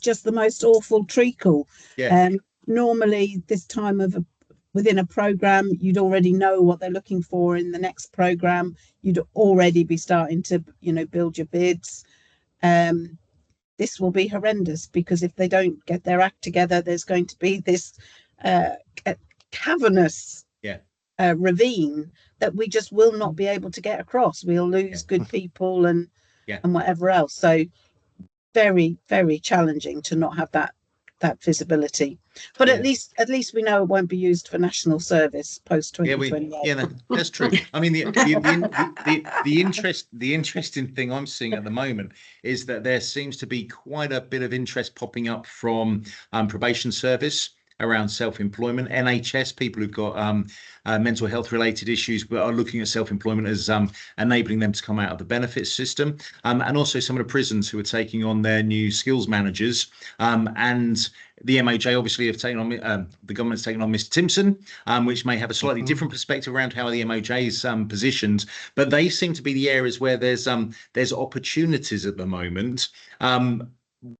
just the most awful treacle. Yeah. Normally, this time of within a program, you'd already know what they're looking for in the next program. You'd already be starting to, build your bids. This will be horrendous, because if they don't get their act together, there's going to be this cavernous ravine that we just will not be able to get across. We'll lose good people and whatever else. So very, very challenging to not have that visibility. But at least we know it won't be used for national service post 2028. That's true. I mean, the interesting thing I'm seeing at the moment is that there seems to be quite a bit of interest popping up from probation service around self-employment, NHS, people who've got mental health related issues but are looking at self-employment as enabling them to come out of the benefits system, and also some of the prisons who are taking on their new skills managers, and the MOJ obviously have taken on, the government's taken on Mr. Timpson, which may have a slightly different perspective around how the MOJ is positioned, but they seem to be the areas where there's opportunities at the moment.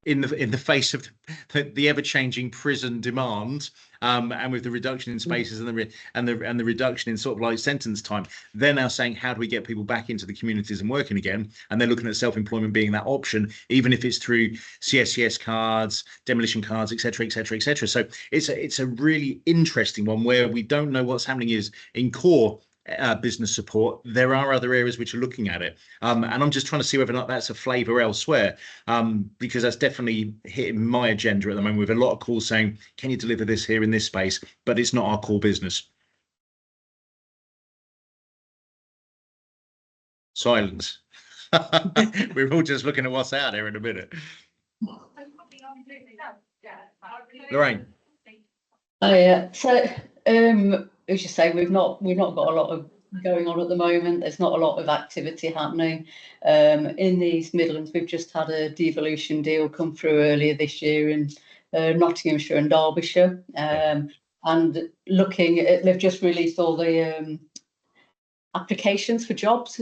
In the face of the ever-changing prison demand, and with the reduction in spaces and the reduction in sort of like sentence time, they're now saying, how do we get people back into the communities and working again? And they're looking at self-employment being that option, even if it's through CSCS cards, demolition cards, etc., etc., etc. So it's a really interesting one where we don't know what's happening is in core business support. There are other areas which are looking at it, and I'm just trying to see whether or not that's a flavour elsewhere, because that's definitely hitting my agenda at the moment, with a lot of calls saying, can you deliver this here in this space? But it's not our core business. Silence. We're all just looking at what's out there in a minute. Lorraine. So as you say, we've not got a lot of going on at the moment. There's not a lot of activity happening. In the East Midlands, we've just had a devolution deal come through earlier this year in Nottinghamshire and Derbyshire, and looking at, they've just released all the applications for jobs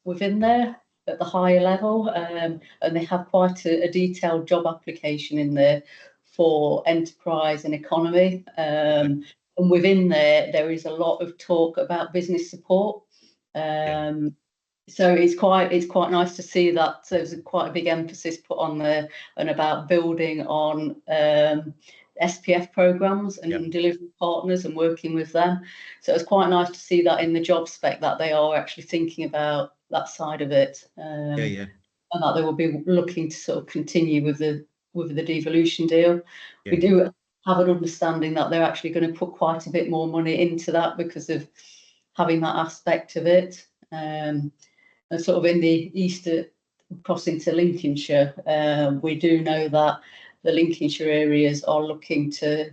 within there at the higher level, and they have quite a detailed job application in there for enterprise and economy. And within there is a lot of talk about business support. So it's quite nice to see that there's quite a big emphasis put on there and about building on SPF programs and delivery partners and working with them. So it's quite nice to see that in the job spec that they are actually thinking about that side of it. And that they will be looking to sort of continue with the devolution deal. We do have an understanding that they're actually going to put quite a bit more money into that because of having that aspect of it. And sort of in the eastern crossing to Lincolnshire, we do know that the Lincolnshire areas are looking to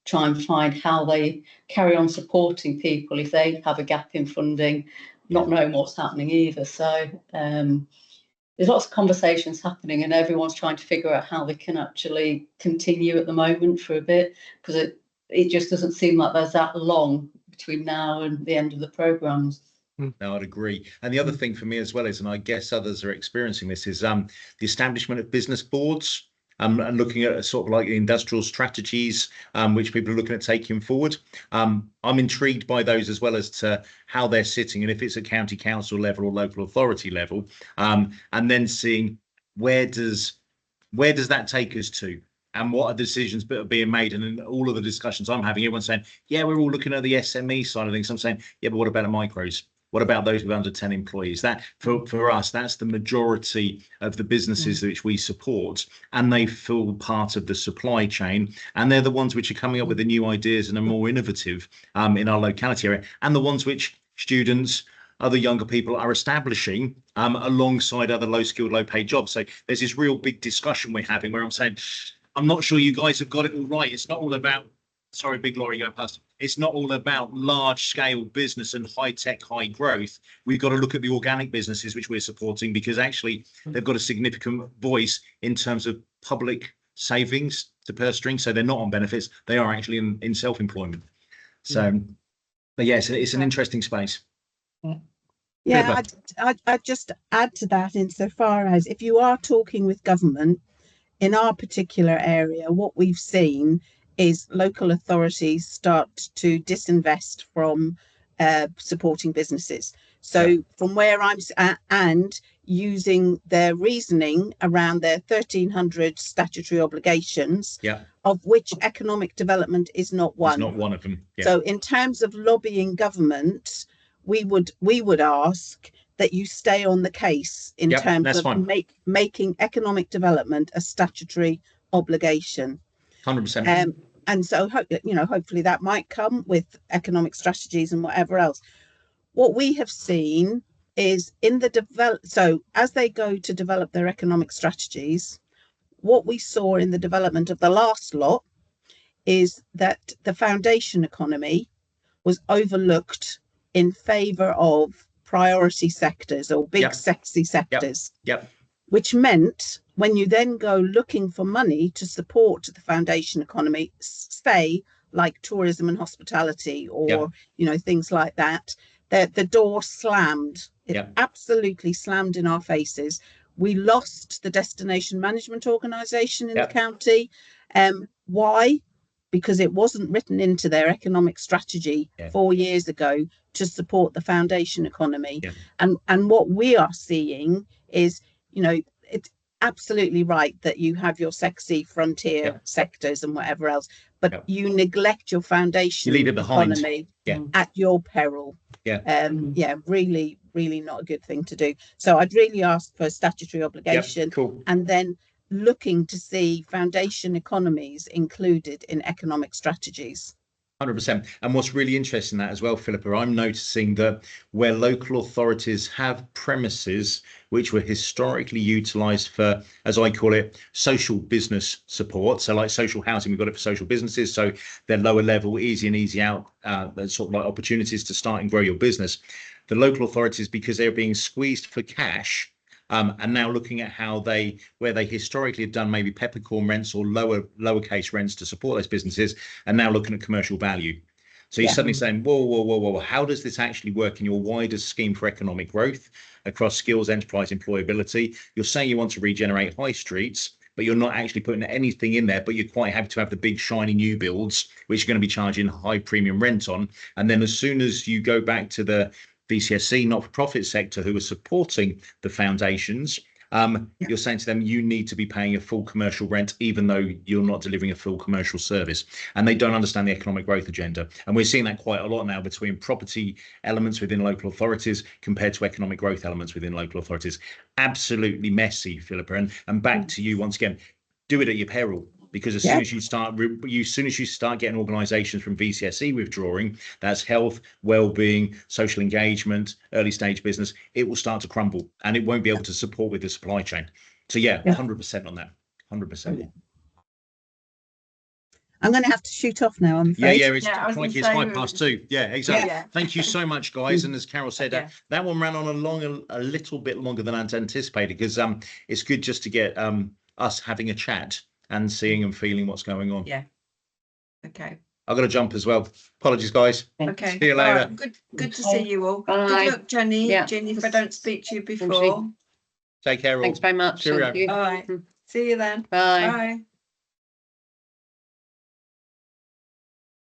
try and find how they carry on supporting people if they have a gap in funding, not knowing what's happening either. So there's lots of conversations happening and everyone's trying to figure out how they can actually continue at the moment for a bit, because it just doesn't seem like there's that long between now and the end of the programmes. No, I'd agree. And the other thing for me as well is, and I guess others are experiencing this, is the establishment of business boards and looking at sort of like industrial strategies, which people are looking at taking forward. I'm intrigued by those as well as to how they're sitting and if it's at county council level or local authority level, and then seeing where does that take us to? And what are the decisions that are being made? And in all of the discussions I'm having, everyone's saying, yeah, we're all looking at the SME side of things. I'm saying, yeah, but what about the micros? What about those with under 10 employees? That for us, that's the majority of the businesses which we support, and they feel part of the supply chain. And they're the ones which are coming up with the new ideas and are more innovative in our locality area, and the ones which students, other younger people are establishing alongside other low-skilled, low-paid jobs. So there's this real big discussion we're having where I'm saying, I'm not sure you guys have got it all right. It's not all about, sorry, big lorry going past. It's not all about large scale business and high tech, high growth. We've got to look at the organic businesses which we're supporting, because actually they've got a significant voice in terms of public savings to purse strings. So they're not on benefits. They are actually in self-employment. So, but yes, it's an interesting space. Yeah, I'd just add to that insofar as if you are talking with government in our particular area, what we've seen is local authorities start to disinvest from supporting businesses. So from where I'm and using their reasoning around their 1,300 statutory obligations, of which economic development is not one. It's not one of them. So in terms of lobbying government, we would ask that you stay on the case in terms of making economic development a statutory obligation. 100%. And so, hopefully that might come with economic strategies and whatever else. What we have seen is so as they go to develop their economic strategies, what we saw in the development of the last lot is that the foundation economy was overlooked in favour of priority sectors or big sexy sectors. Which meant when you then go looking for money to support the foundation economy, say like tourism and hospitality or things like that, the door slammed. It absolutely slammed in our faces. We lost the destination management organisation in the county. Why? Because it wasn't written into their economic strategy 4 years ago to support the foundation economy. And what we are seeing is, it's absolutely right that you have your sexy frontier sectors and whatever else, but you neglect your foundation economy at your peril. Really, really not a good thing to do. So I'd really ask for statutory obligation and then looking to see foundation economies included in economic strategies. 100%. And what's really interesting in that as well, Philippa, I'm noticing that where local authorities have premises which were historically utilised for, as I call it, social business support. So like social housing, we've got it for social businesses. So they're lower level, easy in, easy out, sort of like opportunities to start and grow your business. The local authorities, because they're being squeezed for cash, and now looking at where they historically had done maybe peppercorn rents or lowercase rents to support those businesses, and now looking at commercial value. So you're suddenly saying, whoa, how does this actually work in your wider scheme for economic growth across skills, enterprise, employability? You're saying you want to regenerate high streets, but you're not actually putting anything in there, but you're quite happy to have the big shiny new builds, which you're going to be charging high premium rent on. And then as soon as you go back to the VCSC not-for-profit sector who are supporting the foundations, you're saying to them, you need to be paying a full commercial rent, even though you're not delivering a full commercial service. And they don't understand the economic growth agenda. And we're seeing that quite a lot now between property elements within local authorities compared to economic growth elements within local authorities. Absolutely messy, Philippa. And back to you once again, do it at your peril. Because as soon as you start getting organisations from VCSE withdrawing, that's health, well-being, social engagement, early stage business, it will start to crumble and it won't be able to support with the supply chain. So 100% on that, 100%. I'm going to have to shoot off now, I'm afraid. It's 2:05. Yeah, exactly. Yeah. Thank you so much, guys. And as Carol said, that one ran on a little bit longer than I'd anticipated, because it's good just to get us having a chat and seeing and feeling what's going on. Yeah. Okay. I've got to jump as well. Apologies, guys. Okay. See you later. Right. Good to see you all. Bye. Good luck, Jenny. Yeah. Jenny, if I don't speak to you before. Take care all. Thanks very much. Cheerio. Thank you. All right. See you then. Bye. Bye.